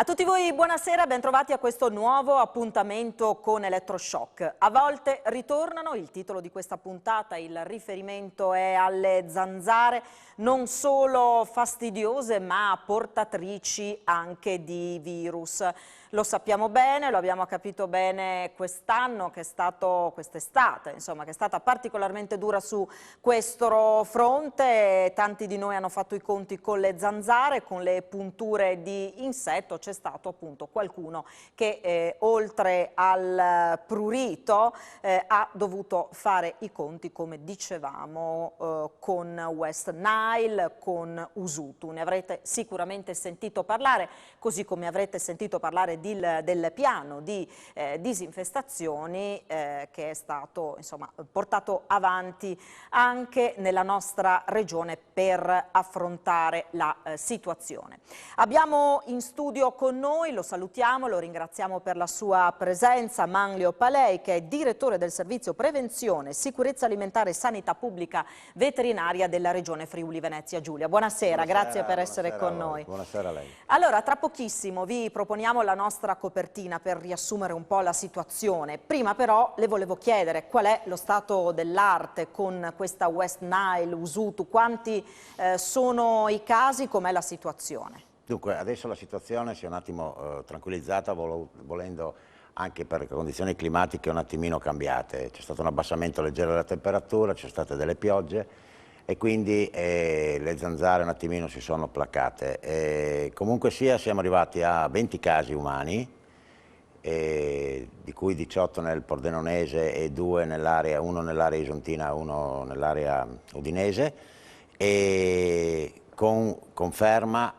A tutti voi buonasera, bentrovati a questo nuovo appuntamento con Elettroshock. A volte ritornano, il titolo di questa puntata, il riferimento è alle zanzare, non solo fastidiose ma portatrici anche di virus. Lo sappiamo bene, lo abbiamo capito bene quest'anno, quest'estate, insomma, che è stata particolarmente dura su questo fronte. Tanti di noi hanno fatto i conti con le zanzare, con le punture di insetto. C'è stato appunto qualcuno che oltre al prurito ha dovuto fare i conti, come dicevamo, con West Nile, con Usutu. Ne avrete sicuramente sentito parlare, così come avrete sentito parlare del piano di disinfestazioni che è stato portato avanti anche nella nostra regione per affrontare la situazione. Abbiamo in studio con noi, lo salutiamo, lo ringraziamo per la sua presenza, Manlio Palei, che è direttore del servizio prevenzione, sicurezza alimentare e sanità pubblica veterinaria della regione Friuli Venezia Giulia. Buonasera, grazie per essere con noi. Buonasera a lei. Allora, tra pochissimo vi proponiamo la nostra copertina per riassumere un po' la situazione. Prima però le volevo chiedere qual è lo stato dell'arte con questa West Nile, Usutu, quanti sono i casi, com'è la situazione? Dunque, adesso la situazione si è un attimo tranquillizzata, volendo anche per condizioni climatiche un attimino cambiate. C'è stato un abbassamento leggero della temperatura, ci sono state delle piogge e quindi le zanzare un attimino si sono placate. Comunque sia, siamo arrivati a 20 casi umani, di cui 18 nel Pordenonese e 2 nell'area, uno nell'area isontina, uno nell'area udinese, e con conferma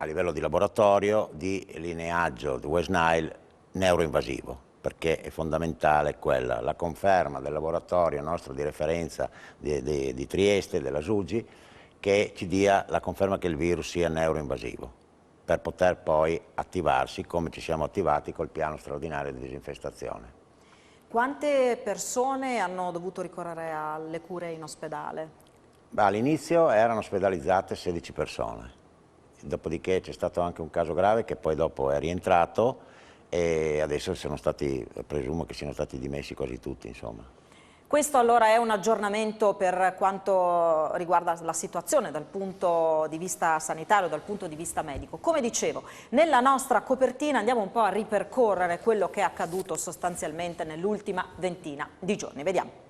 a livello di laboratorio di lineaggio di West Nile neuroinvasivo, perché è fondamentale quella, la conferma del laboratorio nostro di referenza di Trieste, della SUGI, che ci dia la conferma che il virus sia neuroinvasivo, per poter poi attivarsi come ci siamo attivati col piano straordinario di disinfestazione. Quante persone hanno dovuto ricorrere alle cure in ospedale? All'inizio erano ospedalizzate 16 persone, dopodiché c'è stato anche un caso grave che poi dopo è rientrato e adesso sono stati, presumo che siano stati dimessi quasi tutti, insomma. Questo allora è un aggiornamento per quanto riguarda la situazione dal punto di vista sanitario, dal punto di vista medico. Come dicevo, nella nostra copertina andiamo un po' a ripercorrere quello che è accaduto sostanzialmente nell'ultima ventina di giorni. Vediamo.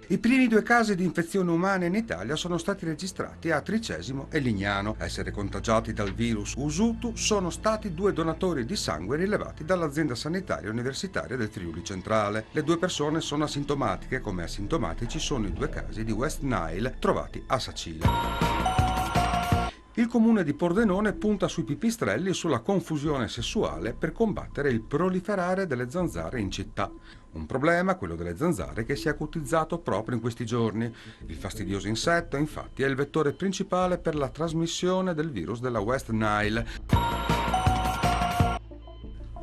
I primi 2 casi di infezione umana in Italia sono stati registrati a Tricesimo e Lignano. A essere contagiati dal virus Usutu sono stati 2 donatori di sangue rilevati dall'azienda sanitaria universitaria del Friuli Centrale. Le 2 persone sono asintomatiche, come asintomatici sono i 2 casi di West Nile trovati a Sacile. Il comune di Pordenone punta sui pipistrelli e sulla confusione sessuale per combattere il proliferare delle zanzare in città. Un problema, quello delle zanzare, che si è acutizzato proprio in questi giorni. Il fastidioso insetto, infatti, è il vettore principale per la trasmissione del virus della West Nile.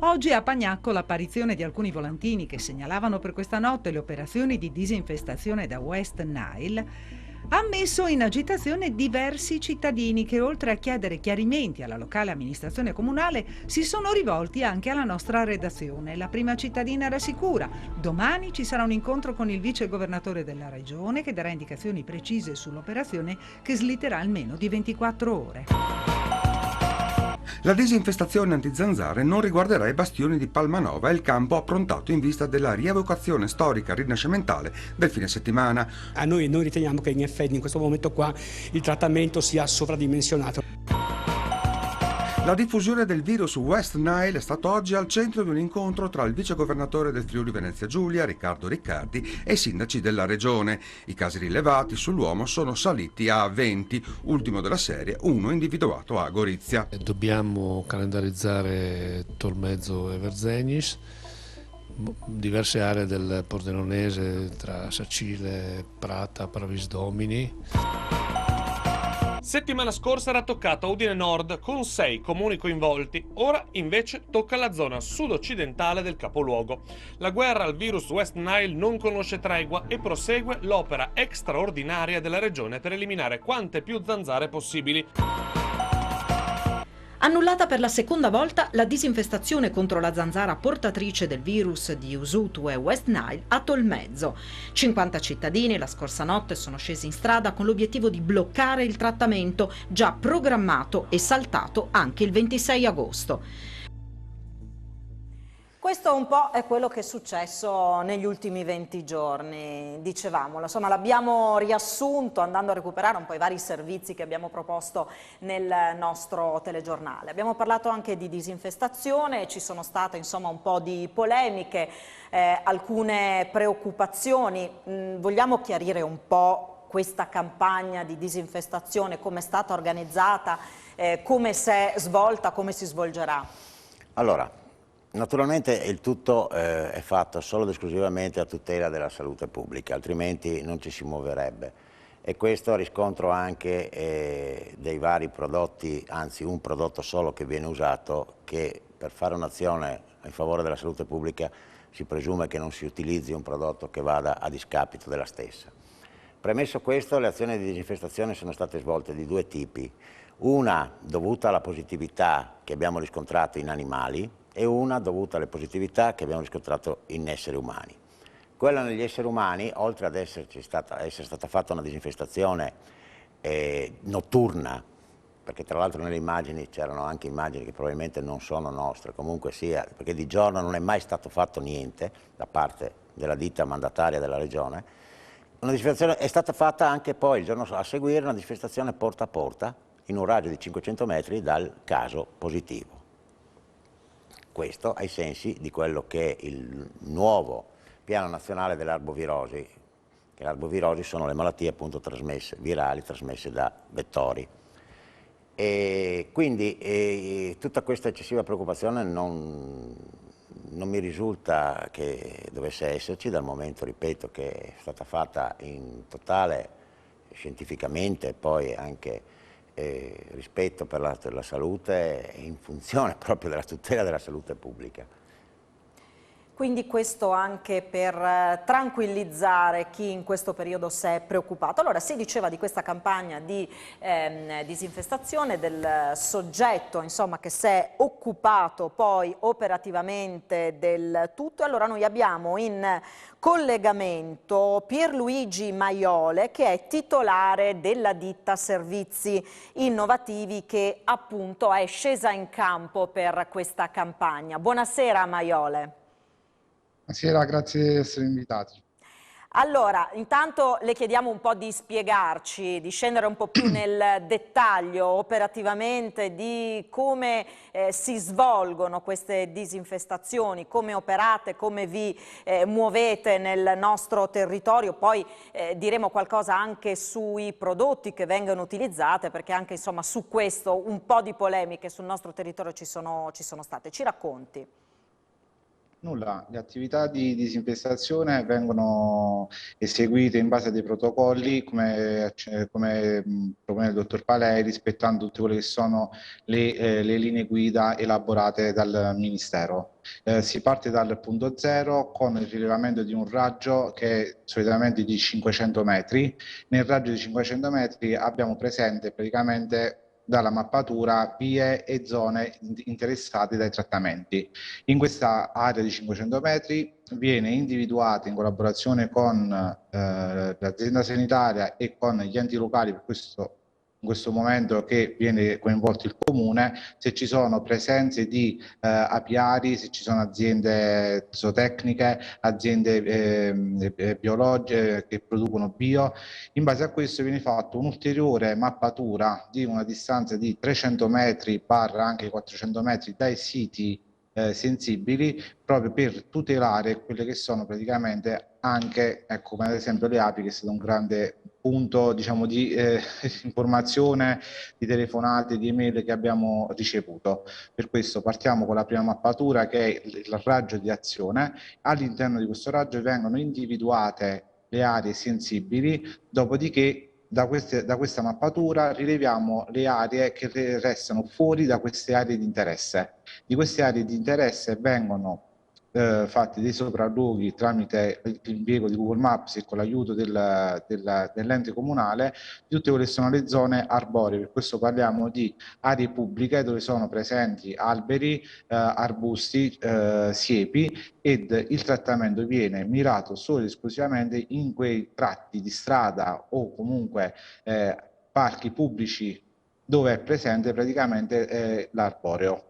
Oggi a Pagnacco l'apparizione di alcuni volantini che segnalavano per questa notte le operazioni di disinfestazione da West Nile ha messo in agitazione diversi cittadini che, oltre a chiedere chiarimenti alla locale amministrazione comunale, si sono rivolti anche alla nostra redazione. La prima cittadina rassicura: domani ci sarà un incontro con il vice governatore della regione che darà indicazioni precise sull'operazione, che slitterà almeno di 24 ore. La disinfestazione antizanzare non riguarderà i bastioni di Palmanova e il campo approntato in vista della rievocazione storica rinascimentale del fine settimana. Noi riteniamo che in effetti in questo momento qua il trattamento sia sovradimensionato. La diffusione del virus West Nile è stato oggi al centro di un incontro tra il vice governatore del Friuli Venezia Giulia, Riccardo Riccardi, e i sindaci della regione. I casi rilevati sull'uomo sono saliti a 20, ultimo della serie, uno individuato a Gorizia. Dobbiamo calendarizzare Tolmezzo e Verzenis, diverse aree del Pordenonese tra Sacile, Prata, Pravis Domini. Settimana scorsa era toccato a Udine Nord con 6 comuni coinvolti, ora invece tocca alla zona sud-occidentale del capoluogo. La guerra al virus West Nile non conosce tregua e prosegue l'opera straordinaria della regione per eliminare quante più zanzare possibili. Annullata per la seconda volta la disinfestazione contro la zanzara portatrice del virus di Usutu e West Nile a Tolmezzo. 50 cittadini la scorsa notte sono scesi in strada con l'obiettivo di bloccare il trattamento già programmato e saltato anche il 26 agosto. Questo un po' è quello che è successo negli ultimi 20 giorni, dicevamo, insomma l'abbiamo riassunto andando a recuperare un po' i vari servizi che abbiamo proposto nel nostro telegiornale. Abbiamo parlato anche di disinfestazione, ci sono state insomma un po' di polemiche, alcune preoccupazioni. Vogliamo chiarire un po' questa campagna di disinfestazione, come è stata organizzata, come si è svolta, come si svolgerà? Allora, naturalmente il tutto è fatto solo ed esclusivamente a tutela della salute pubblica, altrimenti non ci si muoverebbe. E questo a riscontro anche dei vari prodotti, anzi un prodotto solo che viene usato, che per fare un'azione in favore della salute pubblica si presume che non si utilizzi un prodotto che vada a discapito della stessa. Premesso questo, le azioni di disinfestazione sono state svolte di due tipi. Una dovuta alla positività che abbiamo riscontrato in animali, e una dovuta alle positività che abbiamo riscontrato in esseri umani. Quella negli esseri umani, oltre ad essere stata fatta una disinfestazione notturna, perché tra l'altro nelle immagini c'erano anche immagini che probabilmente non sono nostre, comunque sia, perché di giorno non è mai stato fatto niente da parte della ditta mandataria della regione, una disinfestazione è stata fatta anche poi il giorno a seguire, una disinfestazione porta a porta in un raggio di 500 metri dal caso positivo. Questo ai sensi di quello che è il nuovo piano nazionale dell'arbovirosi, che le arbovirosi sono le malattie appunto virali trasmesse da vettori. E quindi tutta questa eccessiva preoccupazione non mi risulta che dovesse esserci, dal momento, ripeto, che è stata fatta in totale, scientificamente, e poi anche rispetto per la salute, in funzione proprio della tutela della salute pubblica. Quindi questo anche per tranquillizzare chi in questo periodo si è preoccupato. Allora, si diceva di questa campagna di disinfestazione, del soggetto insomma, che si è occupato poi operativamente del tutto. Allora noi abbiamo in collegamento Pierluigi Maiole, che è titolare della ditta Servizi Innovativi, che appunto è scesa in campo per questa campagna. Buonasera Maiole. Buonasera, grazie di essere invitati. Allora, intanto le chiediamo un po' di spiegarci, di scendere un po' più nel dettaglio operativamente di come si svolgono queste disinfestazioni, come operate, come vi muovete nel nostro territorio. Poi diremo qualcosa anche sui prodotti che vengono utilizzati, perché anche insomma su questo un po' di polemiche sul nostro territorio ci sono state. Ci racconti? Nulla, le attività di disinfestazione vengono eseguite in base a dei protocolli, come propone il dottor Palei, rispettando tutte quelle che sono le linee guida elaborate dal Ministero. Si parte dal punto zero con il rilevamento di un raggio che è solitamente di 500 metri. Nel raggio di 500 metri abbiamo presente praticamente dalla mappatura vie e zone interessate dai trattamenti. In questa area di 500 metri viene individuata in collaborazione con l'azienda sanitaria e con gli enti locali, per questo in questo momento che viene coinvolto il comune, se ci sono presenze di apiari, se ci sono aziende zootecniche, aziende biologiche che producono bio. In base a questo viene fatto un'ulteriore mappatura di una distanza di 300 metri barra anche 400 metri dai siti sensibili, proprio per tutelare quelle che sono praticamente anche, ecco, come ad esempio le api, che è stato un grande punto, diciamo, di informazione, di telefonate, di email che abbiamo ricevuto. Per questo partiamo con la prima mappatura, che è il raggio di azione. All'interno di questo raggio vengono individuate le aree sensibili, dopodiché da questa mappatura rileviamo le aree che restano fuori da queste aree di interesse. Di queste aree di interesse vengono fatti dei sopralluoghi tramite l'impiego di Google Maps e con l'aiuto dell'ente comunale di tutte quelle che sono le zone arboree. Per questo parliamo di aree pubbliche dove sono presenti alberi, arbusti, siepi, ed il trattamento viene mirato solo ed esclusivamente in quei tratti di strada o comunque parchi pubblici dove è presente praticamente l'arboreo.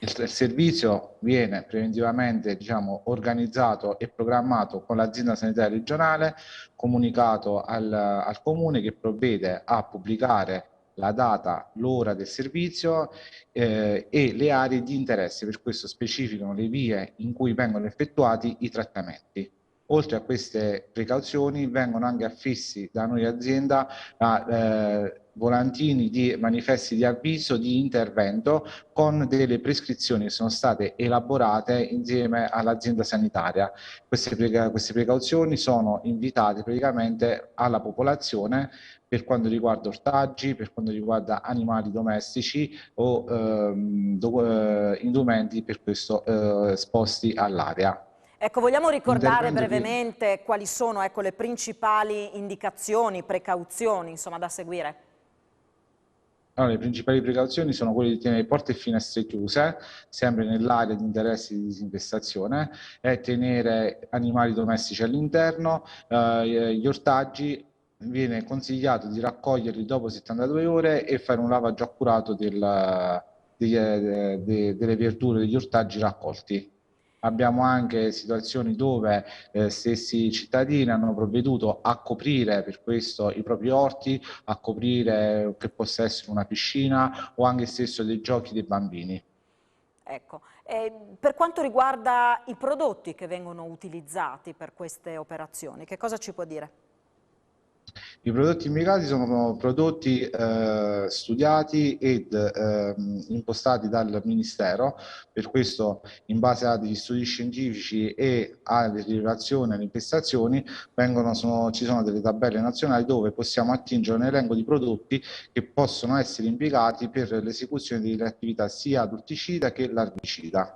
Il servizio viene preventivamente, diciamo, organizzato e programmato con l'azienda sanitaria regionale, comunicato al comune che provvede a pubblicare la data, l'ora del servizio e le aree di interesse. Per questo specificano le vie in cui vengono effettuati i trattamenti. Oltre a queste precauzioni vengono anche affissi da noi azienda volantini di manifesti di avviso di intervento con delle prescrizioni che sono state elaborate insieme all'azienda sanitaria. Queste precauzioni sono invitate praticamente alla popolazione per quanto riguarda ortaggi, per quanto riguarda animali domestici o indumenti per questo esposti all'area. Ecco, vogliamo ricordare brevemente quali sono, ecco, le principali indicazioni, precauzioni, insomma, da seguire? Allora, le principali precauzioni sono quelle di tenere porte e finestre chiuse, sempre nell'area di interesse di disinfestazione, e tenere animali domestici all'interno. Gli ortaggi viene consigliato di raccoglierli dopo 72 ore e fare un lavaggio accurato delle verdure, degli ortaggi raccolti. Abbiamo anche situazioni dove stessi cittadini hanno provveduto a coprire per questo i propri orti, a coprire che possa essere una piscina o anche stesso dei giochi dei bambini. Ecco, per quanto riguarda i prodotti che vengono utilizzati per queste operazioni, che cosa ci può dire? I prodotti indicati sono prodotti studiati ed impostati dal Ministero, per questo in base a degli studi scientifici e alle rilevazioni e alle infestazioni ci sono delle tabelle nazionali dove possiamo attingere un elenco di prodotti che possono essere impiegati per l'esecuzione delle attività sia adulticida che larvicida.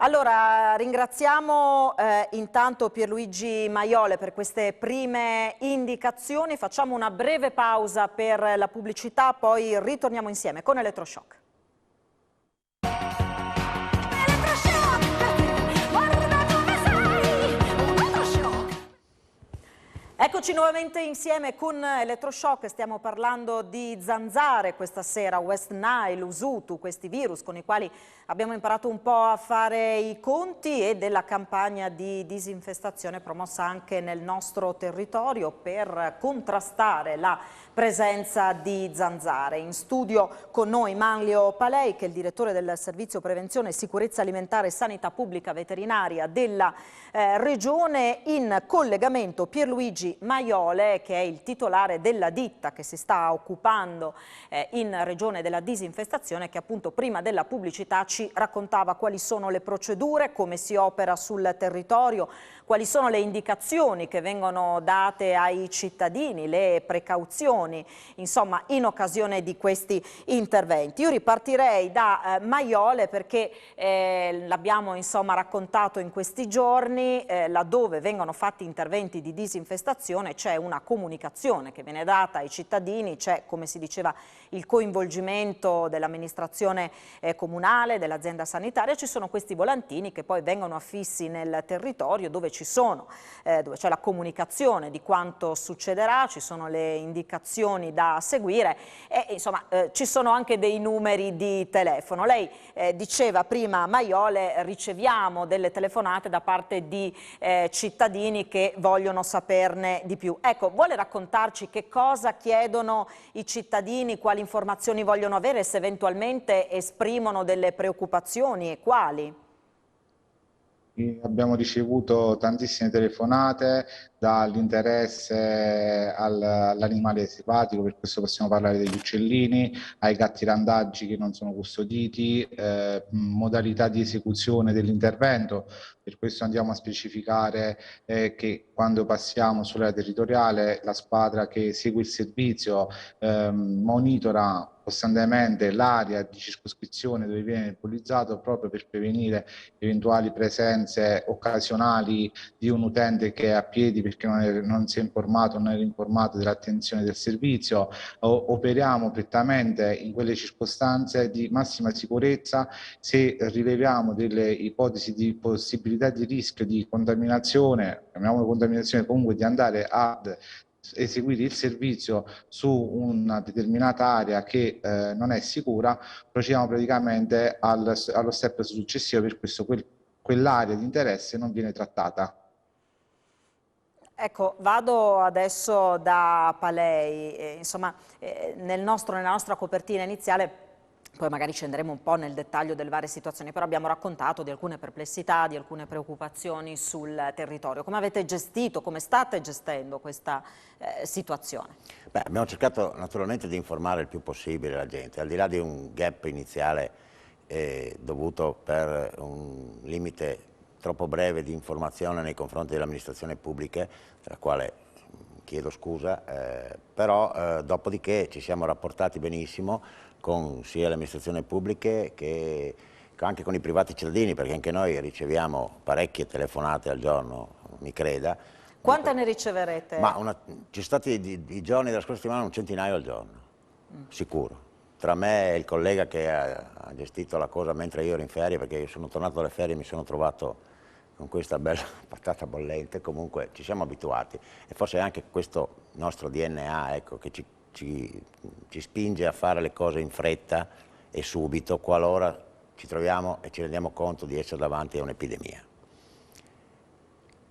Allora, ringraziamo intanto Pierluigi Maiole per queste prime indicazioni, facciamo una breve pausa per la pubblicità, poi ritorniamo insieme con Elettroshock. Eccoci nuovamente insieme con Elettroshock, stiamo parlando di zanzare questa sera, West Nile, Usutu, questi virus con i quali abbiamo imparato un po' a fare i conti e della campagna di disinfestazione promossa anche nel nostro territorio per contrastare la presenza di zanzare. In studio con noi Manlio Palei, che è il direttore del Servizio Prevenzione, Sicurezza Alimentare e Sanità Pubblica Veterinaria della Regione, in collegamento Pierluigi Maiole, che è il titolare della ditta che si sta occupando in Regione della disinfestazione, che appunto prima della pubblicità ci raccontava quali sono le procedure, come si opera sul territorio, quali sono le indicazioni che vengono date ai cittadini, le precauzioni, insomma, in occasione di questi interventi. Io ripartirei da Maiole perché l'abbiamo insomma raccontato in questi giorni, laddove vengono fatti interventi di disinfestazione c'è una comunicazione che viene data ai cittadini, c'è, come si diceva, il coinvolgimento dell'amministrazione comunale, dell'azienda sanitaria, ci sono questi volantini che poi vengono affissi nel territorio dove dove c'è la comunicazione di quanto succederà, ci sono le indicazioni da seguire e insomma ci sono anche dei numeri di telefono. Lei diceva prima, Maiole, riceviamo delle telefonate da parte di cittadini che vogliono saperne di più. Ecco, vuole raccontarci che cosa chiedono i cittadini, quali informazioni vogliono avere, se eventualmente esprimono delle preoccupazioni e quali? Abbiamo ricevuto tantissime telefonate dall'interesse all'animale selvatico, per questo possiamo parlare degli uccellini, ai gatti randaggi che non sono custoditi, modalità di esecuzione dell'intervento. Per questo andiamo a specificare che quando passiamo sull'area territoriale la squadra che segue il servizio monitora costantemente l'area di circoscrizione dove viene pullizzato, proprio per prevenire eventuali presenze occasionali di un utente che è a piedi perché non si è informato, non era informato dell'attenzione del servizio. Operiamo prettamente in quelle circostanze di massima sicurezza. Se rileviamo delle ipotesi di possibilità di rischio di contaminazione, chiamiamolo contaminazione, comunque di andare ad eseguire il servizio su una determinata area che non è sicura, procediamo praticamente allo step successivo, per questo quell'area di interesse non viene trattata. Ecco, vado adesso da Palei, insomma, nella nostra copertina iniziale, poi magari scenderemo un po' nel dettaglio delle varie situazioni, però abbiamo raccontato di alcune perplessità, di alcune preoccupazioni sul territorio. Come avete gestito, come state gestendo questa situazione? Beh, abbiamo cercato naturalmente di informare il più possibile la gente, al di là di un gap iniziale dovuto per un limite troppo breve di informazione nei confronti delle amministrazioni pubbliche, tra la quale chiedo scusa, però dopodiché ci siamo rapportati benissimo con sia le amministrazioni pubbliche che anche con i privati cittadini, perché anche noi riceviamo parecchie telefonate al giorno, mi creda. Quante ne riceverete? Ma ci sono stati i giorni della scorsa settimana un centinaio al giorno, sicuro. Tra me e il collega che ha gestito la cosa mentre io ero in ferie, perché io sono tornato dalle ferie e mi sono trovato con questa bella patata bollente, comunque ci siamo abituati. E forse anche questo nostro DNA, ecco, che ci spinge a fare le cose in fretta e subito, qualora ci troviamo e ci rendiamo conto di essere davanti a un'epidemia.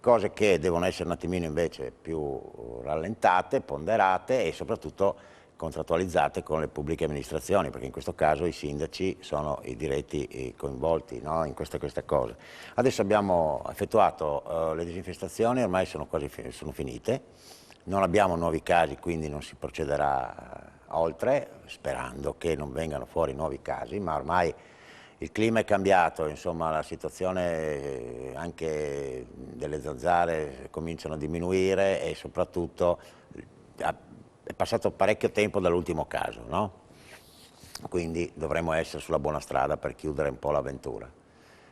Cose che devono essere un attimino invece più rallentate, ponderate e soprattutto contrattualizzate con le pubbliche amministrazioni, perché in questo caso i sindaci sono i diretti coinvolti, no, in queste cose. Adesso abbiamo effettuato le disinfestazioni, ormai sono finite, non abbiamo nuovi casi, quindi non si procederà oltre, sperando che non vengano fuori nuovi casi, ma ormai il clima è cambiato, insomma la situazione anche delle zanzare cominciano a diminuire e soprattutto è passato parecchio tempo dall'ultimo caso, no? Quindi dovremo essere sulla buona strada per chiudere un po' l'avventura.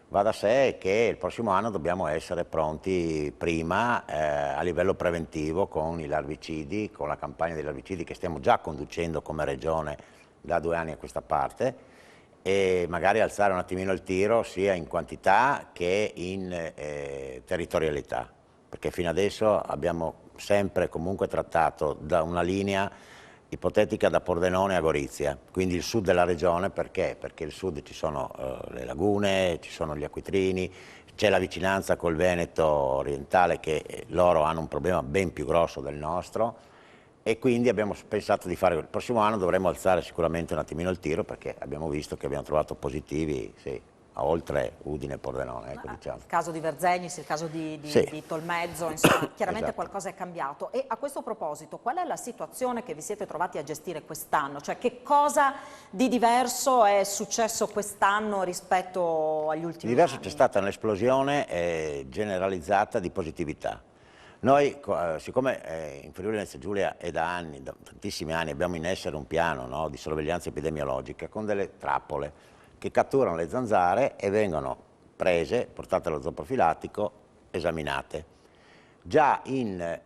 Va da sé che il prossimo anno dobbiamo essere pronti prima a livello preventivo con i larvicidi, con la campagna dei larvicidi che stiamo già conducendo come regione da 2 anni a questa parte, e magari alzare un attimino il tiro sia in quantità che in territorialità, perché fino adesso abbiamo sempre comunque trattato da una linea ipotetica da Pordenone a Gorizia, quindi il sud della regione. Perché? Perché il sud ci sono le lagune, ci sono gli acquitrini, c'è la vicinanza col Veneto orientale, che loro hanno un problema ben più grosso del nostro, e quindi abbiamo pensato di fare, il prossimo anno dovremo alzare sicuramente un attimino il tiro, perché abbiamo visto che abbiamo trovato positivi, sì, a oltre Udine e Pordenone, ecco, diciamo. Il caso di Verzegnis, il caso di Tolmezzo, insomma, chiaramente qualcosa è cambiato. E a questo proposito, qual è la situazione che vi siete trovati a gestire quest'anno? Cioè, che cosa di diverso è successo quest'anno rispetto agli ultimi anni? C'è stata un'esplosione generalizzata di positività. Noi, siccome in Friuli Venezia Giulia è da anni, da tantissimi anni, abbiamo in essere un piano, no, di sorveglianza epidemiologica con delle trappole che catturano le zanzare e vengono prese, portate allo zooprofilattico, esaminate. Già in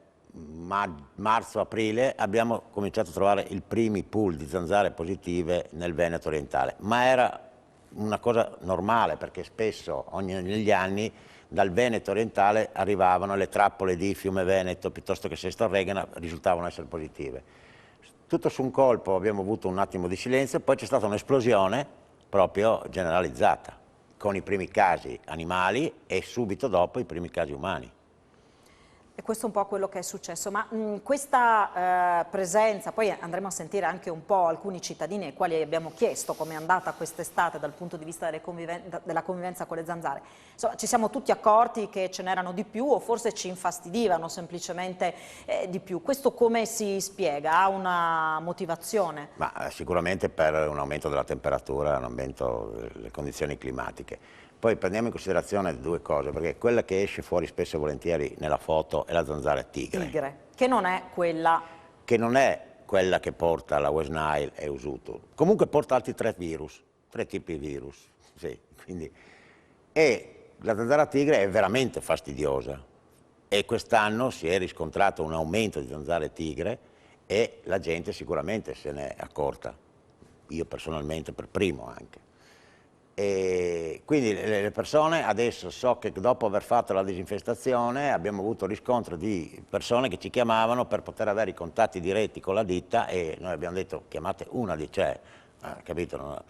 marzo-aprile abbiamo cominciato a trovare i primi pool di zanzare positive nel Veneto orientale, ma era una cosa normale, perché spesso negli anni dal Veneto orientale arrivavano le trappole di Fiume Veneto piuttosto che Sesto Arregana, risultavano essere positive. Tutto su un colpo abbiamo avuto un attimo di silenzio, poi c'è stata un'esplosione proprio generalizzata, con i primi casi animali e subito dopo i primi casi umani. E questo è un po' quello che è successo, ma questa presenza, poi andremo a sentire anche un po' alcuni cittadini ai quali abbiamo chiesto com'è andata quest'estate dal punto di vista della convivenza con le zanzare. Insomma, ci siamo tutti accorti che ce n'erano di più, o forse ci infastidivano semplicemente di più. Questo come si spiega? Ha una motivazione? Ma sicuramente per un aumento della temperatura, un aumento delle condizioni climatiche. Poi prendiamo in considerazione 2 cose, perché quella che esce fuori spesso e volentieri nella foto è la zanzara tigre. Che non è quella... Che non è quella che porta la West Nile e Usutu. Comunque porta altri 3 virus, 3 tipi di virus, sì, quindi. E la zanzara tigre è veramente fastidiosa e quest'anno si è riscontrato un aumento di zanzare tigre e la gente sicuramente se ne è accorta, io personalmente per primo anche. E quindi le persone adesso, so che dopo aver fatto la disinfestazione abbiamo avuto riscontro di persone che ci chiamavano per poter avere i contatti diretti con la ditta e noi abbiamo detto chiamate una di capito? No?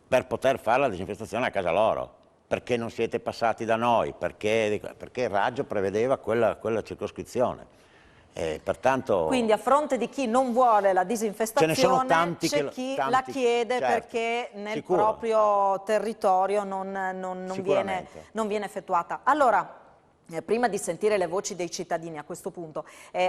Per poter fare la disinfestazione a casa loro, perché non siete passati da noi, perché il raggio prevedeva quella circoscrizione. Pertanto, quindi a fronte di chi non vuole la disinfestazione c'è chi la chiede, certo, perché nel proprio territorio non viene effettuata. Allora, prima di sentire le voci dei cittadini a questo punto,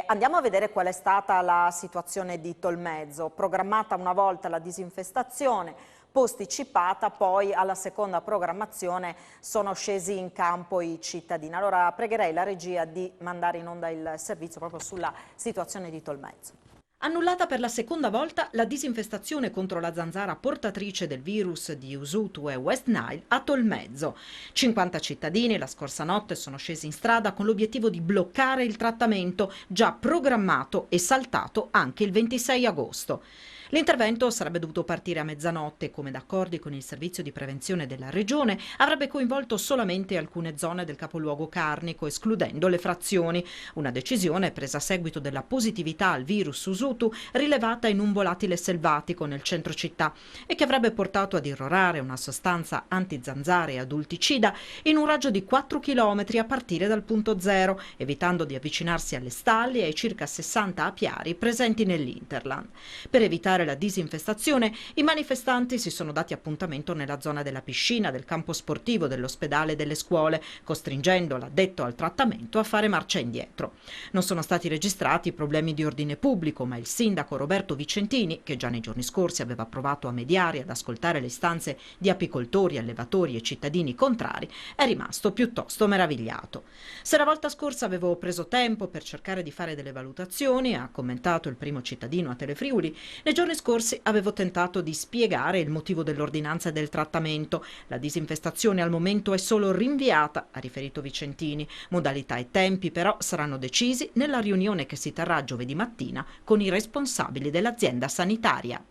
andiamo a vedere qual è stata la situazione di Tolmezzo. Programmata una volta la disinfestazione, posticipata, poi alla seconda programmazione sono scesi in campo i cittadini. Allora pregherei la regia di mandare in onda il servizio proprio sulla situazione di Tolmezzo. Annullata per la seconda volta la disinfestazione contro la zanzara portatrice del virus di Usutu e West Nile a Tolmezzo. 50 cittadini la scorsa notte sono scesi in strada con l'obiettivo di bloccare il trattamento già programmato e saltato anche il 26 agosto. L'intervento sarebbe dovuto partire a mezzanotte e, come d'accordi con il servizio di prevenzione della regione, avrebbe coinvolto solamente alcune zone del capoluogo carnico, escludendo le frazioni. Una decisione presa a seguito della positività al virus Usutu rilevata in un volatile selvatico nel centro città e che avrebbe portato ad irrorare una sostanza antizanzare e adulticida in un raggio di 4 km a partire dal punto zero, evitando di avvicinarsi alle stalli e ai circa 60 apiari presenti nell'Interland. Per evitare la disinfestazione, i manifestanti si sono dati appuntamento nella zona della piscina, del campo sportivo, dell'ospedale e delle scuole, costringendo l'addetto al trattamento a fare marcia indietro. Non sono stati registrati problemi di ordine pubblico, ma il sindaco Roberto Vicentini, che già nei giorni scorsi aveva provato a mediare e ad ascoltare le istanze di apicoltori, allevatori e cittadini contrari, è rimasto piuttosto meravigliato. Se la volta scorsa avevo preso tempo per cercare di fare delle valutazioni, ha commentato il primo cittadino a Telefriuli, nei giorni scorsi avevo tentato di spiegare il motivo dell'ordinanza e del trattamento. La disinfestazione al momento è solo rinviata, ha riferito Vicentini. Modalità e tempi però saranno decisi nella riunione che si terrà giovedì mattina con i responsabili dell'azienda sanitaria.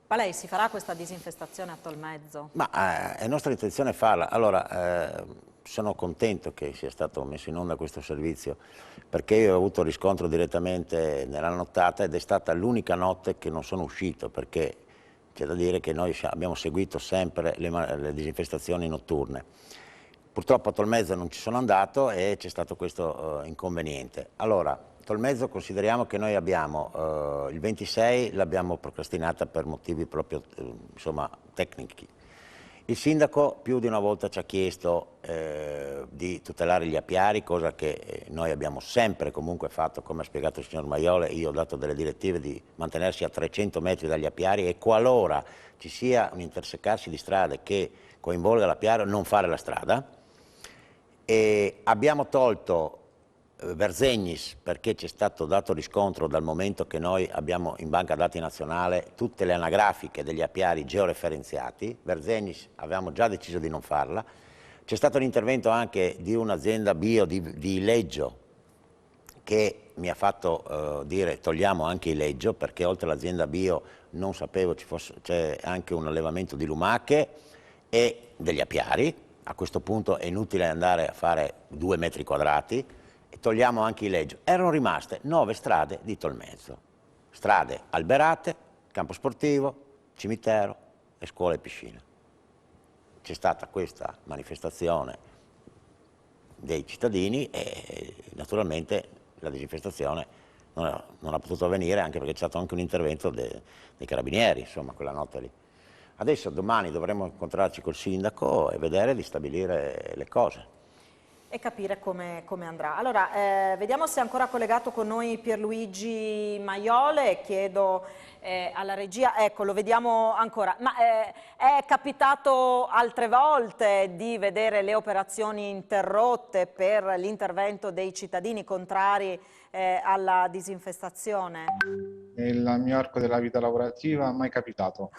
Lei si farà questa disinfestazione a Tolmezzo? Ma è nostra intenzione farla. Allora, sono contento che sia stato messo in onda questo servizio, perché io ho avuto riscontro direttamente nella nottata ed è stata l'unica notte che non sono uscito, perché c'è da dire che noi abbiamo seguito sempre le disinfestazioni notturne. Purtroppo a Tolmezzo non ci sono andato e c'è stato questo inconveniente. Allora, Tolmezzo consideriamo che noi abbiamo il 26 l'abbiamo procrastinata per motivi proprio insomma tecnici. Il sindaco più di una volta ci ha chiesto di tutelare gli apiari, cosa che noi abbiamo sempre comunque fatto, come ha spiegato il signor Maiole. Io ho dato delle direttive di mantenersi a 300 metri dagli apiari e qualora ci sia un intersecarsi di strade che coinvolga l'apiario non fare la strada. E abbiamo tolto Verzegnis perché ci è stato dato riscontro dal momento che noi abbiamo in banca dati nazionale tutte le anagrafiche degli apiari georeferenziati. Verzegnis avevamo già deciso di non farla. C'è stato l'intervento anche di un'azienda bio di Leggio che mi ha fatto dire togliamo anche il Leggio, perché oltre all'azienda bio non sapevo c'è anche un allevamento di lumache e degli apiari. A questo punto è inutile andare a fare 2 metri quadrati e togliamo anche il Leggio. Erano rimaste 9 strade di Tolmezzo, strade alberate, campo sportivo, cimitero e scuole e piscine. C'è stata questa manifestazione dei cittadini e naturalmente la disinfestazione non ha potuto avvenire, anche perché c'è stato anche un intervento dei carabinieri, insomma, quella notte lì. Adesso domani dovremo incontrarci col sindaco e vedere di stabilire le cose. e capire come andrà. Allora, vediamo se è ancora collegato con noi Pierluigi Maiole, chiedo alla regia, ecco, lo vediamo ancora, ma è capitato altre volte di vedere le operazioni interrotte per l'intervento dei cittadini contrari alla disinfestazione? Nel mio arco della vita lavorativa mai capitato.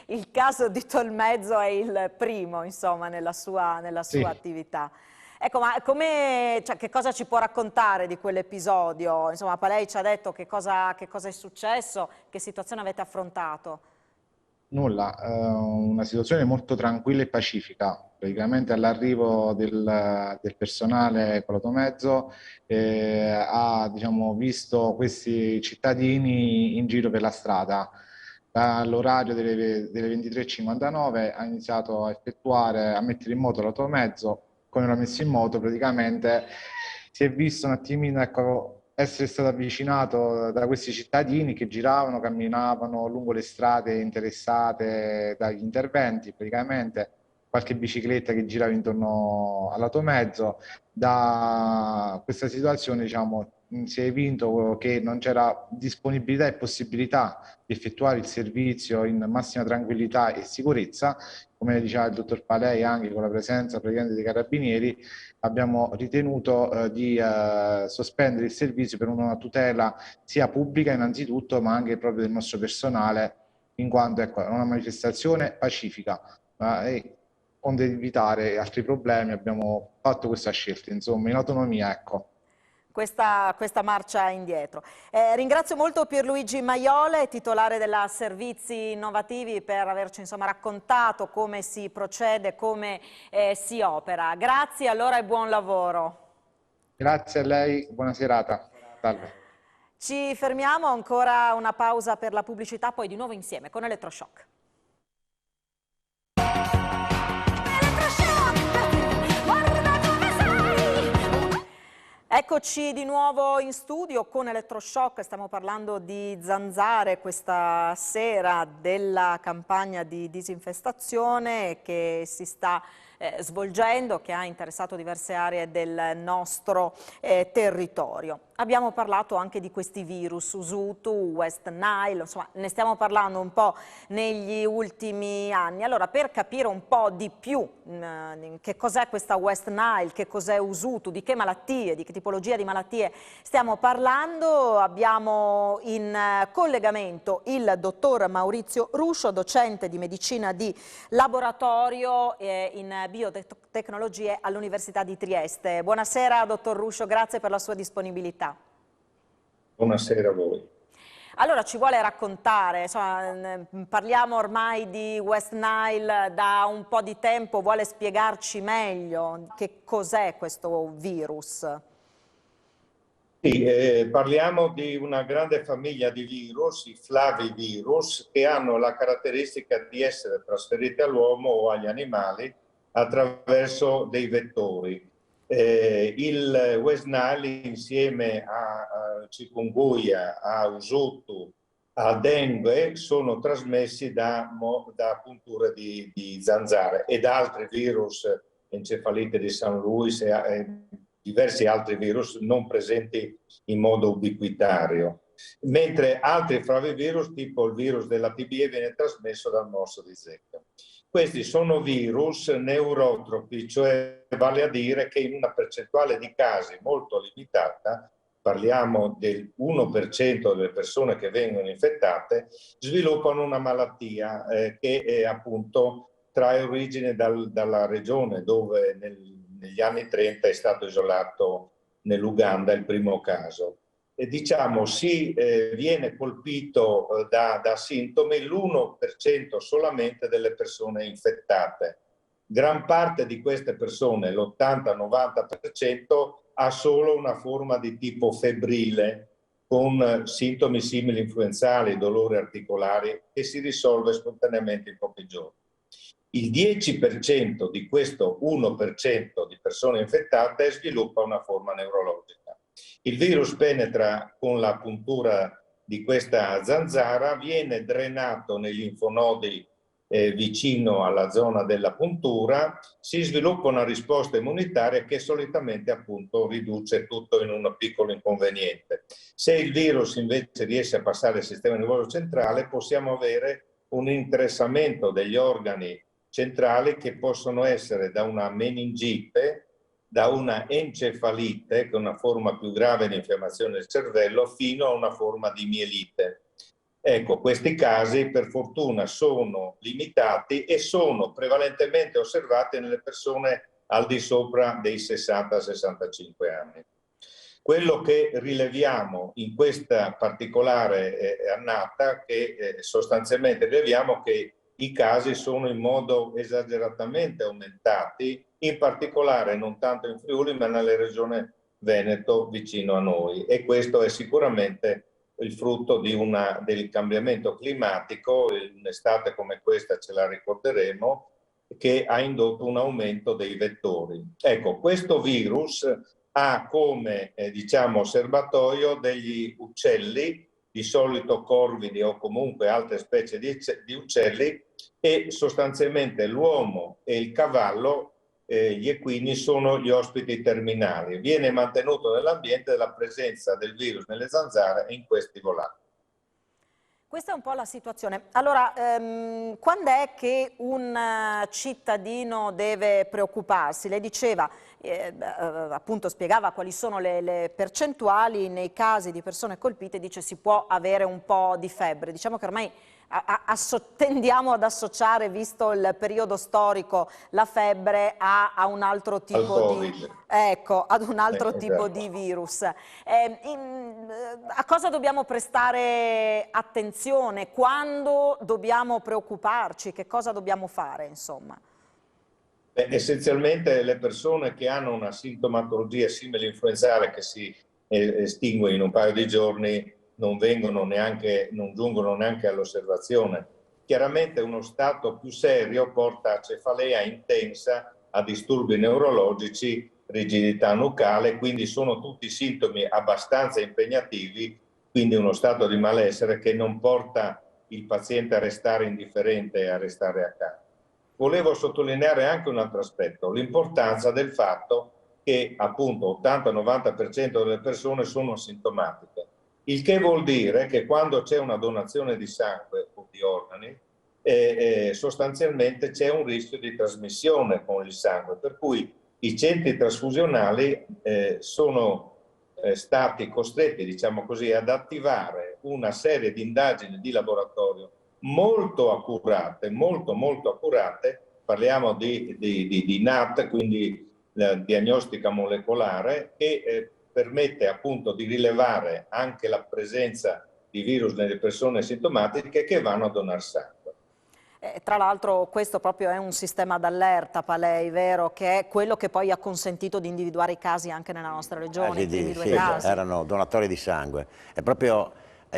Il caso di Tolmezzo è il primo, insomma, nella sua Sì. attività. Ecco, ma cioè, che cosa ci può raccontare di quell'episodio? Insomma, Palei ci ha detto che cosa è successo, che situazione avete affrontato? Nulla, una situazione molto tranquilla e pacifica. Praticamente all'arrivo del personale con l'automezzo ha, diciamo, visto questi cittadini in giro per la strada. All'orario delle 23:59 ha iniziato a mettere in moto l'automezzo. Come l'ha messo in moto, praticamente si è visto un attimino, ecco, essere stato avvicinato da questi cittadini che giravano, camminavano lungo le strade interessate dagli interventi, praticamente qualche bicicletta che girava intorno all'automezzo. Da questa situazione, diciamo, si è evinto che non c'era disponibilità e possibilità di effettuare il servizio in massima tranquillità e sicurezza. Come diceva il dottor Palei, anche con la presenza praticamente dei carabinieri, abbiamo ritenuto di sospendere il servizio per una tutela sia pubblica innanzitutto, ma anche proprio del nostro personale, in quanto, ecco, è una manifestazione pacifica e onde evitare altri problemi abbiamo fatto questa scelta, insomma, in autonomia, ecco. Questa marcia indietro. Ringrazio molto Pierluigi Maiole, titolare della Servizi Innovativi, per averci, insomma, raccontato come si procede, come si opera. Grazie allora e buon lavoro. Grazie a lei, buona serata. Salve. Ci fermiamo, ancora una pausa per la pubblicità, poi di nuovo insieme con Elettroshock. Eccoci di nuovo in studio con Elettroshock, stiamo parlando di zanzare questa sera, della campagna di disinfestazione che si sta svolgendo, che ha interessato diverse aree del nostro territorio. Abbiamo parlato anche di questi virus, Usutu, West Nile, insomma ne stiamo parlando un po' negli ultimi anni. Allora, per capire un po' di più che cos'è questa West Nile, che cos'è Usutu, di che malattie, di che tipologia di malattie stiamo parlando, abbiamo in collegamento il dottor Maurizio Ruscio, docente di medicina di laboratorio in biotecnologie all'Università di Trieste. Buonasera dottor Ruscio, grazie per la sua disponibilità. Buonasera a voi. Allora, ci vuole raccontare, insomma, parliamo ormai di West Nile da un po' di tempo, vuole spiegarci meglio che cos'è questo virus? Sì, parliamo di una grande famiglia di virus, i flavivirus, che hanno la caratteristica di essere trasferiti all'uomo o agli animali attraverso dei vettori. Il West Nile, insieme a chikungunya, a Usutu, a dengue, sono trasmessi da punture di zanzare e da altri virus, encefalite di St. Louis e diversi altri virus non presenti in modo ubiquitario, mentre altri flavivirus, tipo il virus della TB, viene trasmesso dal morso di zecca. Questi sono virus neurotropi, cioè vale a dire che in una percentuale di casi molto limitata, parliamo del 1% delle persone che vengono infettate, sviluppano una malattia che appunto trae origine dalla regione dove negli anni 30 è stato isolato nell'Uganda il primo caso. E diciamo viene colpito da sintomi l'1% solamente delle persone infettate. Gran parte di queste persone, l'80-90%, ha solo una forma di tipo febbrile con sintomi simili influenzali, dolori articolari, che si risolve spontaneamente in pochi giorni. Il 10% di questo 1% di persone infettate sviluppa una forma neurologica. Il virus penetra con la puntura di questa zanzara, viene drenato nei linfonodi vicino alla zona della puntura, si sviluppa una risposta immunitaria che solitamente appunto riduce tutto in un piccolo inconveniente. Se il virus invece riesce a passare al sistema nervoso centrale, possiamo avere un interessamento degli organi centrali che possono essere da una meningite, da una encefalite, che è una forma più grave di infiammazione del cervello, fino a una forma di mielite. Ecco, questi casi per fortuna sono limitati e sono prevalentemente osservati nelle persone al di sopra dei 60-65 anni. Quello che rileviamo in questa particolare annata, che sostanzialmente rileviamo che i casi sono in modo esageratamente aumentati, in particolare non tanto in Friuli ma nella regione Veneto vicino a noi, e questo è sicuramente il frutto del cambiamento climatico. Un'estate come questa ce la ricorderemo, che ha indotto un aumento dei vettori. Ecco, questo virus ha come diciamo serbatoio degli uccelli, di solito corvidi o comunque altre specie di uccelli, e sostanzialmente l'uomo e il cavallo, gli equini, sono gli ospiti terminali. Viene mantenuto nell'ambiente la presenza del virus nelle zanzare e in questi volatili. Questa è un po' la situazione. Allora, quando è che un cittadino deve preoccuparsi? Lei diceva, appunto spiegava quali sono le percentuali nei casi di persone colpite, dice si può avere un po' di febbre. Diciamo che ormai tendiamo ad associare, visto il periodo storico, la febbre a un altro tipo ad un altro tipo di virus. A cosa dobbiamo prestare attenzione? Quando dobbiamo preoccuparci? Che cosa dobbiamo fare, insomma? Essenzialmente le persone che hanno una sintomatologia simile influenzale che si estingue in un paio di giorni non giungono neanche all'osservazione. Chiaramente uno stato più serio porta a cefalea intensa, a disturbi neurologici, rigidità nucale, quindi sono tutti sintomi abbastanza impegnativi, quindi uno stato di malessere che non porta il paziente a restare indifferente e a restare a casa. Volevo sottolineare anche un altro aspetto, l'importanza del fatto che appunto 80-90% delle persone sono asintomatiche. Il che vuol dire che quando c'è una donazione di sangue o di organi, sostanzialmente c'è un rischio di trasmissione con il sangue, per cui i centri trasfusionali sono stati costretti, diciamo così, ad attivare una serie di indagini di laboratorio molto accurate, molto accurate. Parliamo di NAT, quindi la diagnostica molecolare, che permette appunto di rilevare anche la presenza di virus nelle persone sintomatiche che vanno a donare sangue. Tra l'altro questo proprio è un sistema d'allerta, Palei, vero? Che è quello che poi ha consentito di individuare i casi anche nella nostra regione, i primi due casi. Erano donatori di sangue. È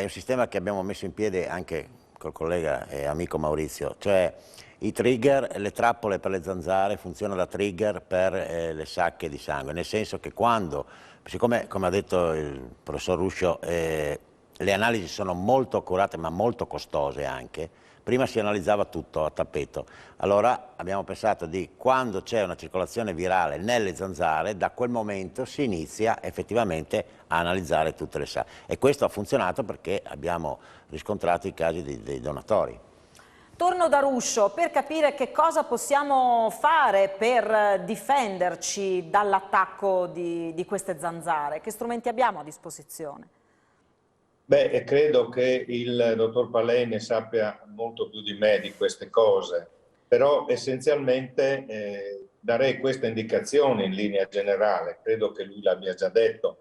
un sistema che abbiamo messo in piedi anche col collega e amico Maurizio, cioè i trigger, le trappole per le zanzare funzionano da trigger per le sacche di sangue, nel senso che quando, siccome come ha detto il professor Ruscio, le analisi sono molto accurate ma molto costose anche, prima si analizzava tutto a tappeto, allora abbiamo pensato di quando c'è una circolazione virale nelle zanzare, da quel momento si inizia effettivamente a analizzare tutte le sacche, e questo ha funzionato perché abbiamo riscontrato i casi dei donatori. Torno da Ruscio per capire che cosa possiamo fare per difenderci dall'attacco di queste zanzare. Che strumenti abbiamo a disposizione? Beh, credo che il dottor Palei ne sappia molto più di me di queste cose, però essenzialmente darei queste indicazioni in linea generale, credo che lui l'abbia già detto.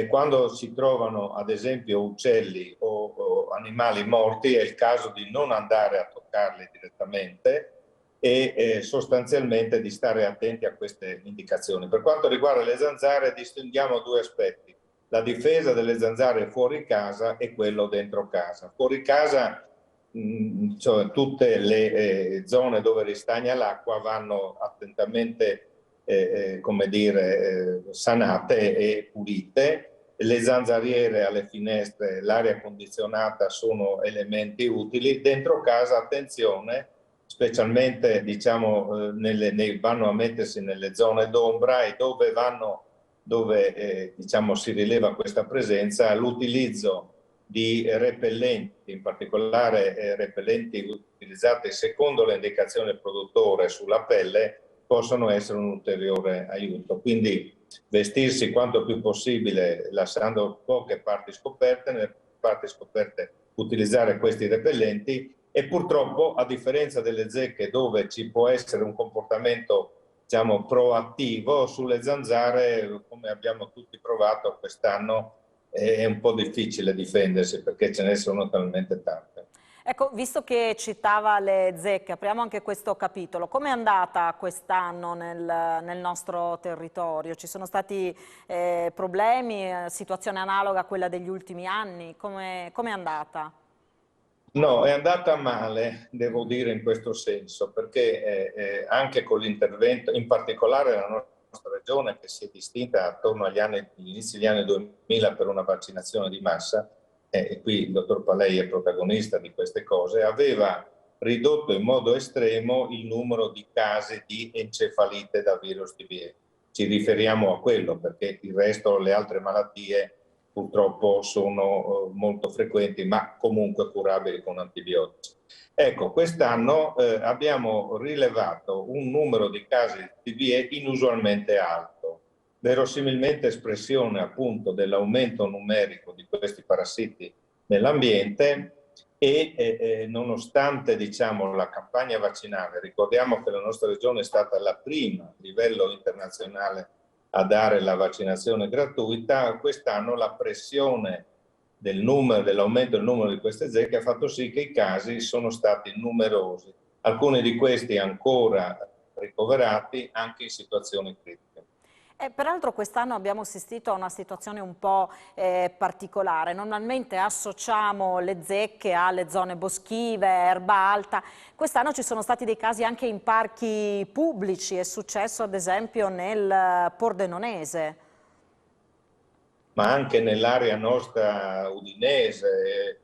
Quando si trovano ad esempio uccelli o animali morti è il caso di non andare a toccarli direttamente e sostanzialmente di stare attenti a queste indicazioni. Per quanto riguarda le zanzare distinguiamo due aspetti: la difesa delle zanzare fuori casa e quello dentro casa. Fuori casa, cioè tutte le zone dove ristagna l'acqua vanno attentamente come dire, sanate e pulite. Le zanzariere alle finestre, l'aria condizionata sono elementi utili. Dentro casa, attenzione, specialmente diciamo, vanno a mettersi nelle zone d'ombra e dove diciamo, si rileva questa presenza, l'utilizzo di repellenti, in particolare repellenti utilizzati secondo le indicazioni del produttore sulla pelle, possono essere un ulteriore aiuto. Quindi vestirsi quanto più possibile lasciando poche parti scoperte, nelle parti scoperte utilizzare questi repellenti e purtroppo, a differenza delle zecche dove ci può essere un comportamento diciamo, proattivo, sulle zanzare, come abbiamo tutti provato quest'anno, è un po' difficile difendersi perché ce ne sono talmente tante. Ecco, visto che citava le zecche, apriamo anche questo capitolo. Come è andata quest'anno nel nostro territorio? Ci sono stati problemi, situazione analoga a quella degli ultimi anni? Come è andata? No, è andata male, devo dire in questo senso, perché anche con l'intervento, in particolare la nostra regione che si è distinta attorno agli inizi degli anni 2000 per una vaccinazione di massa, e qui il dottor Palei è protagonista di queste cose, aveva ridotto in modo estremo il numero di casi di encefalite da virus TBE. Ci riferiamo a quello perché il resto, le altre malattie, purtroppo sono molto frequenti, ma comunque curabili con antibiotici. Ecco, quest'anno abbiamo rilevato un numero di casi di TBE inusualmente alto, verosimilmente espressione appunto dell'aumento numerico di questi parassiti nell'ambiente e nonostante diciamo, la campagna vaccinale, ricordiamo che la nostra regione è stata la prima a livello internazionale a dare la vaccinazione gratuita, quest'anno la pressione dell'aumento del numero di queste zecche ha fatto sì che i casi sono stati numerosi, alcuni di questi ancora ricoverati anche in situazioni critiche. Peraltro quest'anno abbiamo assistito a una situazione un po' particolare. Normalmente associamo le zecche alle zone boschive, erba alta. Quest'anno ci sono stati dei casi anche in parchi pubblici, è successo ad esempio nel Pordenonese. Ma anche nell'area nostra udinese.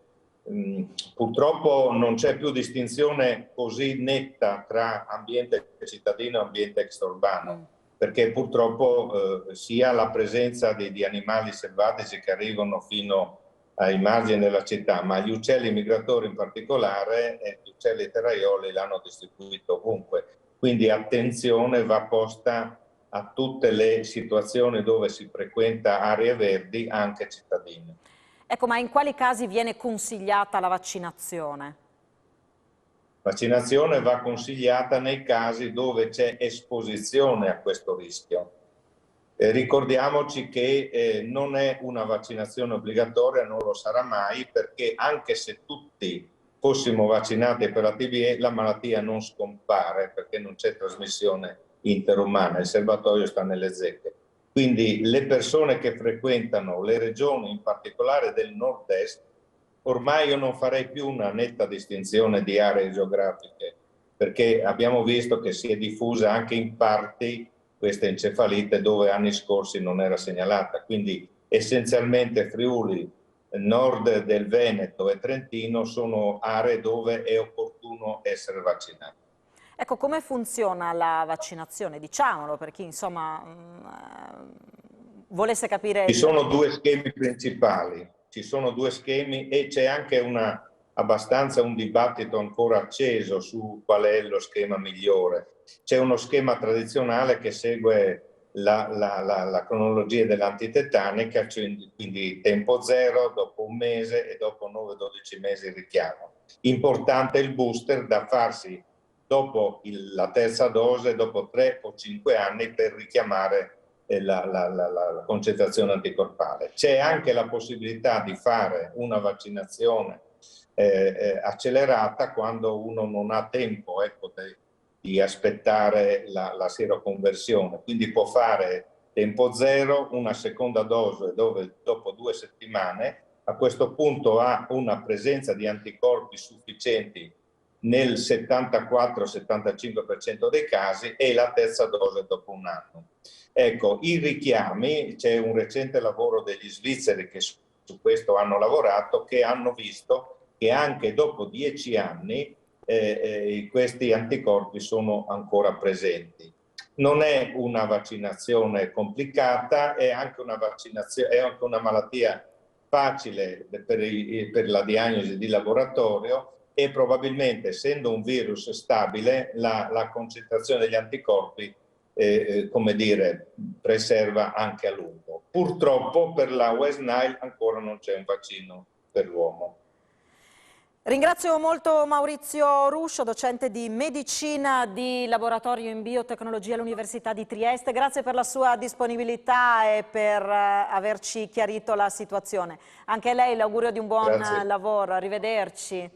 Purtroppo non c'è più distinzione così netta tra ambiente cittadino e ambiente extraurbano. Perché purtroppo sia la presenza di animali selvatici che arrivano fino ai margini della città, ma gli uccelli migratori in particolare, e gli uccelli terraioli l'hanno distribuito ovunque. Quindi attenzione va posta a tutte le situazioni dove si frequenta aree verdi, anche cittadine. Ecco, ma in quali casi viene consigliata la vaccinazione? Vaccinazione va consigliata nei casi dove c'è esposizione a questo rischio. Ricordiamoci che non è una vaccinazione obbligatoria, non lo sarà mai, perché anche se tutti fossimo vaccinati per la TBE, la malattia non scompare perché non c'è trasmissione interumana, il serbatoio sta nelle zecche. Quindi le persone che frequentano le regioni, in particolare del nord-est, ormai io non farei più una netta distinzione di aree geografiche, perché abbiamo visto che si è diffusa anche in parti questa encefalite dove anni scorsi non era segnalata. Quindi essenzialmente Friuli, nord del Veneto e Trentino sono aree dove è opportuno essere vaccinati. Ecco, come funziona la vaccinazione? Diciamolo per chi insomma volesse capire. Ci sono due schemi principali. Ci sono due schemi e c'è anche un dibattito ancora acceso su qual è lo schema migliore. C'è uno schema tradizionale che segue la cronologia dell'antitetanica, quindi tempo zero, dopo un mese e dopo 9-12 mesi il richiamo. Importante il booster da farsi dopo la terza dose, dopo 3 o 5 anni per richiamare la concentrazione anticorpale. C'è anche la possibilità di fare una vaccinazione accelerata quando uno non ha tempo di aspettare la seroconversione, quindi può fare tempo zero, una seconda dose dove dopo 2 settimane a questo punto ha una presenza di anticorpi sufficienti nel 74-75% dei casi e la terza dose dopo un anno. Ecco, i richiami, c'è un recente lavoro degli svizzeri che su questo hanno lavorato, che hanno visto che anche dopo 10 anni questi anticorpi sono ancora presenti. Non è una vaccinazione complicata, è anche una malattia facile per la diagnosi di laboratorio, e probabilmente, essendo un virus stabile, la concentrazione degli anticorpi come dire, preserva anche a lungo. Purtroppo per la West Nile ancora non c'è un vaccino per l'uomo. Ringrazio molto Maurizio Ruscio, docente di medicina di laboratorio in biotecnologia all'Università di Trieste. Grazie per la sua disponibilità e per averci chiarito la situazione. Anche a lei l'augurio di un buon lavoro. Arrivederci.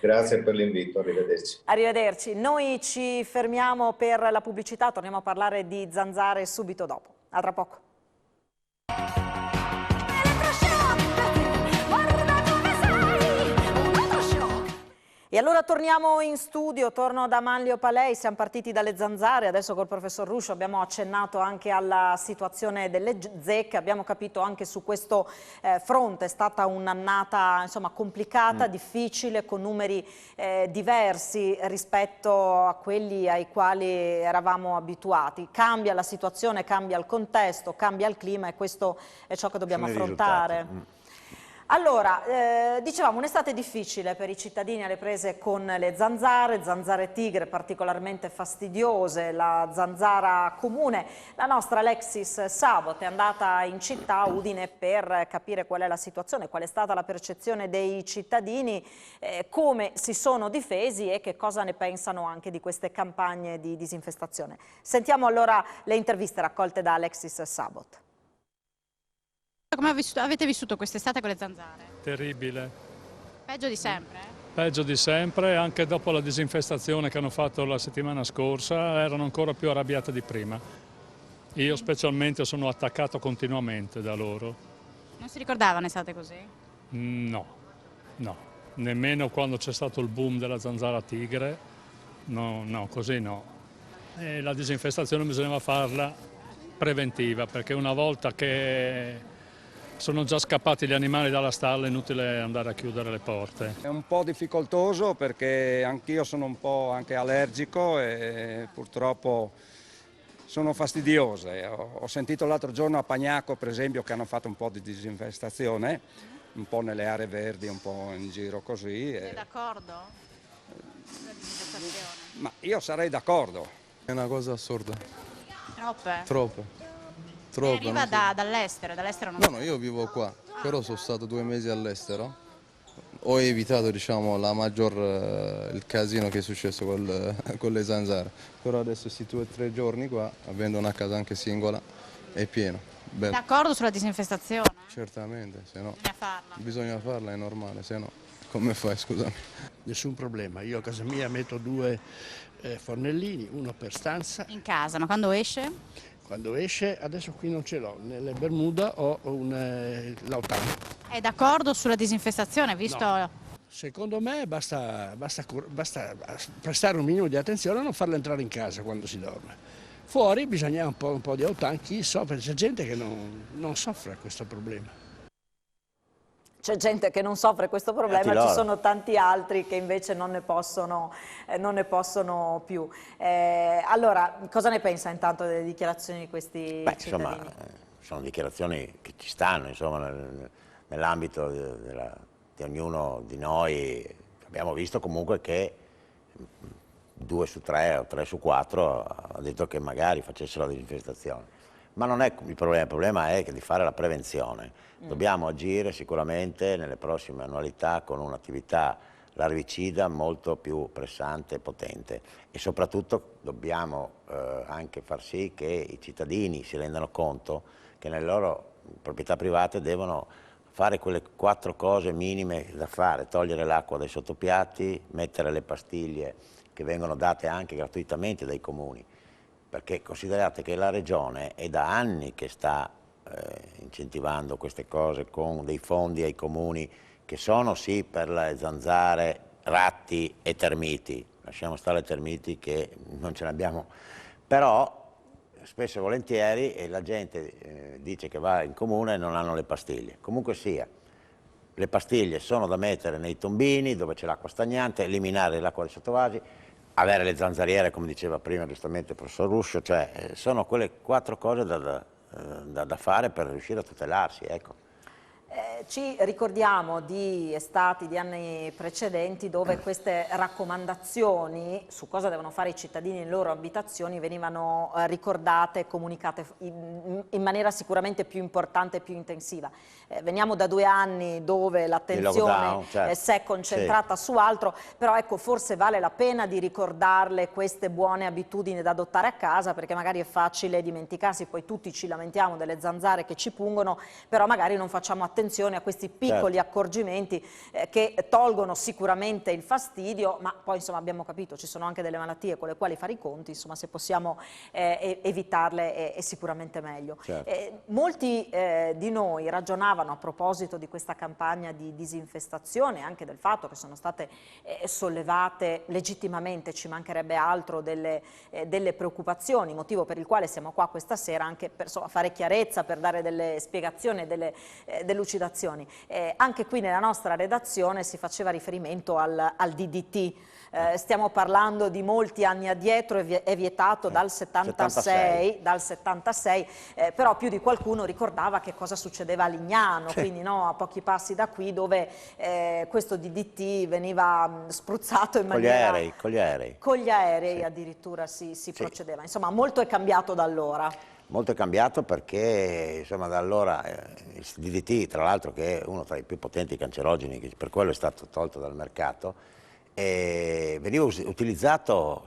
Grazie per l'invito, arrivederci. Arrivederci. Noi ci fermiamo per la pubblicità, torniamo a parlare di zanzare subito dopo. A tra poco. E allora torniamo in studio, torno da Manlio Palei, siamo partiti dalle zanzare, adesso col professor Ruscio abbiamo accennato anche alla situazione delle zecche, abbiamo capito anche su questo fronte, è stata un'annata insomma complicata, difficile, con numeri diversi rispetto a quelli ai quali eravamo abituati. Cambia la situazione, cambia il contesto, cambia il clima e questo è ciò che dobbiamo affrontare. Allora, dicevamo un'estate difficile per i cittadini alle prese con le zanzare tigre particolarmente fastidiose, la zanzara comune. La nostra Alexis Sabot è andata in città a Udine per capire qual è la situazione, qual è stata la percezione dei cittadini, come si sono difesi e che cosa ne pensano anche di queste campagne di disinfestazione. Sentiamo allora le interviste raccolte da Alexis Sabot. Come avete vissuto quest'estate con le zanzare? Terribile. Peggio di sempre? Peggio di sempre, anche dopo la disinfestazione che hanno fatto la settimana scorsa erano ancora più arrabbiate di prima. Io specialmente sono attaccato continuamente da loro. Non si ricordava un'estate così? No, nemmeno quando c'è stato il boom della zanzara tigre, no, così no. E la disinfestazione bisognava farla preventiva, perché una volta che sono già scappati gli animali dalla stalla, è inutile andare a chiudere le porte. È un po' difficoltoso perché anch'io sono un po' anche allergico e purtroppo sono fastidiose. Ho sentito l'altro giorno a Pagnaco, per esempio, che hanno fatto un po' di disinfestazione, un po' nelle aree verdi, un po' in giro così. Sei d'accordo sulla disinfestazione? Ma io sarei d'accordo. È una cosa assurda. Troppe? Troppe. Arriva dall'estero non... No, io vivo qua, però sono stato 2 mesi all'estero. Ho evitato, diciamo, il casino che è successo con le zanzare. Però adesso questi 2 o 3 giorni qua, avendo una casa anche singola, è pieno. Bello. D'accordo sulla disinfestazione? Certamente, se no. Bisogna farla? Bisogna farla, è normale, se no. Come fai, scusami? Nessun problema, io a casa mia metto 2 fornellini, uno per stanza. In casa, ma quando esce? Quando esce, adesso qui non ce l'ho, nelle Bermuda ho l'autano. È d'accordo sulla disinfestazione, visto... No. Secondo me basta prestare un minimo di attenzione a non farla entrare in casa quando si dorme. Fuori bisogna un po' di autan, chi soffre, c'è gente che non soffre questo problema. C'è gente che non soffre questo problema, ci sono tanti altri che invece non ne possono più. Allora, cosa ne pensa intanto delle dichiarazioni di questi cittadini? Insomma, sono dichiarazioni che ci stanno, insomma, nell'ambito di ognuno di noi. Abbiamo visto comunque che 2 su 3 o 3 su 4 ha detto che magari facessero la disinfestazione. Ma non è il problema è che di fare la prevenzione. Dobbiamo agire sicuramente nelle prossime annualità con un'attività larvicida molto più pressante e potente e soprattutto dobbiamo anche far sì che i cittadini si rendano conto che nelle loro proprietà private devono fare quelle 4 cose minime da fare: togliere l'acqua dai sottopiatti, mettere le pastiglie che vengono date anche gratuitamente dai comuni, perché considerate che la Regione è da anni che sta incentivando queste cose con dei fondi ai comuni che sono sì per le zanzare, ratti e termiti, lasciamo stare i termiti che non ce ne abbiamo, però spesso e volentieri la gente dice che va in comune e non hanno le pastiglie. Comunque sia, le pastiglie sono da mettere nei tombini dove c'è l'acqua stagnante, eliminare l'acqua dei sottovasi, avere le zanzariere, come diceva prima giustamente il professor Ruscio, cioè sono quelle 4 cose da fare per riuscire a tutelarsi, ecco. Ci ricordiamo di estati, di anni precedenti dove queste raccomandazioni su cosa devono fare i cittadini nelle loro abitazioni venivano ricordate e comunicate in maniera sicuramente più importante e più intensiva. Veniamo da 2 anni dove l'attenzione si è concentrata su altro, però ecco, forse vale la pena di ricordarle queste buone abitudini da adottare a casa, perché magari è facile dimenticarsi, poi tutti ci lamentiamo delle zanzare che ci pungono, però magari non facciamo attenzione a questi piccoli accorgimenti che tolgono sicuramente il fastidio, ma poi insomma abbiamo capito ci sono anche delle malattie con le quali fare i conti, insomma se possiamo evitarle è sicuramente meglio. Molti di noi ragionavano a proposito di questa campagna di disinfestazione, anche del fatto che sono state sollevate legittimamente, ci mancherebbe altro, delle preoccupazioni, motivo per il quale siamo qua questa sera, anche per fare chiarezza, per dare delle spiegazioni e delle delucidazioni. Anche qui nella nostra redazione si faceva riferimento al DDT. Stiamo parlando di molti anni addietro, è vietato dal 76, però più di qualcuno ricordava che cosa succedeva a Lignano, quindi a pochi passi da qui, dove questo DDT veniva spruzzato in maniera... Con gli aerei addirittura si procedeva. Insomma, molto è cambiato da allora. Molto è cambiato perché insomma da allora il DDT, tra l'altro, che è uno tra i più potenti cancerogeni, che per quello è stato tolto dal mercato, veniva utilizzato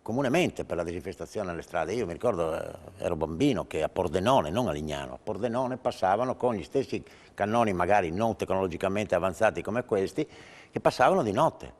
comunemente per la disinfestazione alle strade. Io mi ricordo, ero bambino, che a Pordenone, non a Lignano, a Pordenone passavano con gli stessi cannoni, magari non tecnologicamente avanzati come questi, che passavano di notte,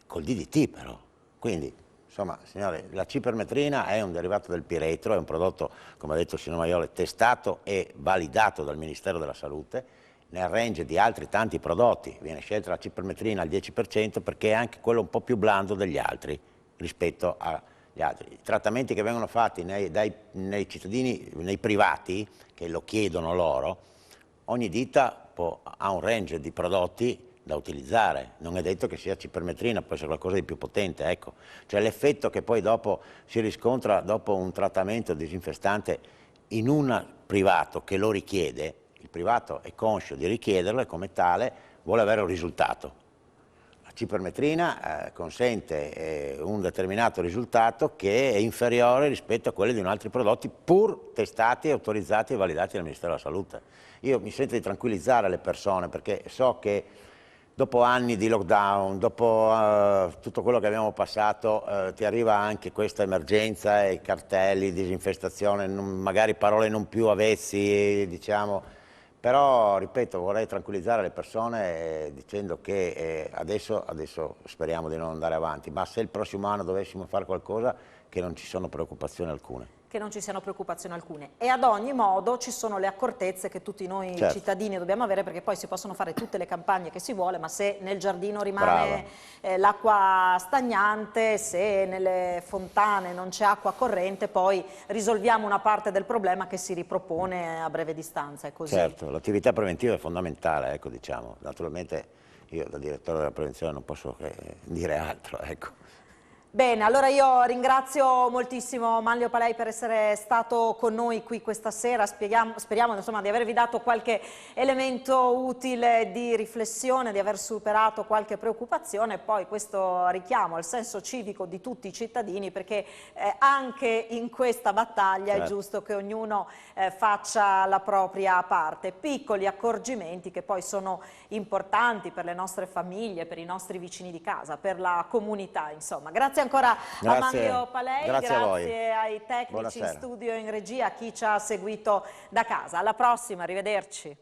col DDT però. Quindi, insomma, signore, la cipermetrina è un derivato del piretro, è un prodotto, come ha detto il signor Maiole, testato e validato dal Ministero della Salute. Nel range di altri tanti prodotti viene scelta la cipermetrina al 10% perché è anche quello un po' più blando degli altri rispetto agli altri. I trattamenti che vengono fatti nei cittadini, nei privati, che lo chiedono loro, ogni ditta ha un range di prodotti da utilizzare, non è detto che sia cipermetrina, può essere qualcosa di più potente, ecco. Cioè l'effetto che poi dopo si riscontra dopo un trattamento disinfestante in un privato che lo richiede, il privato è conscio di richiederlo e come tale vuole avere un risultato. La cipermetrina consente un determinato risultato che è inferiore rispetto a quelli di altri prodotti pur testati, autorizzati e validati dal Ministero della Salute. Io mi sento di tranquillizzare le persone perché so che dopo anni di lockdown, dopo tutto quello che abbiamo passato, ti arriva anche questa emergenza e i cartelli, disinfestazione, magari parole non più avessi, diciamo. Però, ripeto, vorrei tranquillizzare le persone dicendo che adesso speriamo di non andare avanti, ma se il prossimo anno dovessimo fare qualcosa, che non ci sono preoccupazioni alcune. Che non ci siano preoccupazioni alcune. E ad ogni modo ci sono le accortezze che tutti noi cittadini dobbiamo avere, perché poi si possono fare tutte le campagne che si vuole, ma se nel giardino rimane l'acqua stagnante, se nelle fontane non c'è acqua corrente, poi risolviamo una parte del problema che si ripropone a breve distanza. È così. Certo, l'attività preventiva è fondamentale, ecco, diciamo. Naturalmente io da direttore della prevenzione non posso dire altro, ecco. Bene, allora io ringrazio moltissimo Manlio Palei per essere stato con noi qui questa sera, speriamo insomma di avervi dato qualche elemento utile di riflessione, di aver superato qualche preoccupazione e poi questo richiamo al senso civico di tutti i cittadini, perché anche in questa battaglia è giusto che ognuno faccia la propria parte, piccoli accorgimenti che poi sono importanti per le nostre famiglie, per i nostri vicini di casa, per la comunità, insomma. Grazie ancora a Manlio Palei, grazie ai tecnici in studio e in regia, a chi ci ha seguito da casa. Alla prossima, arrivederci.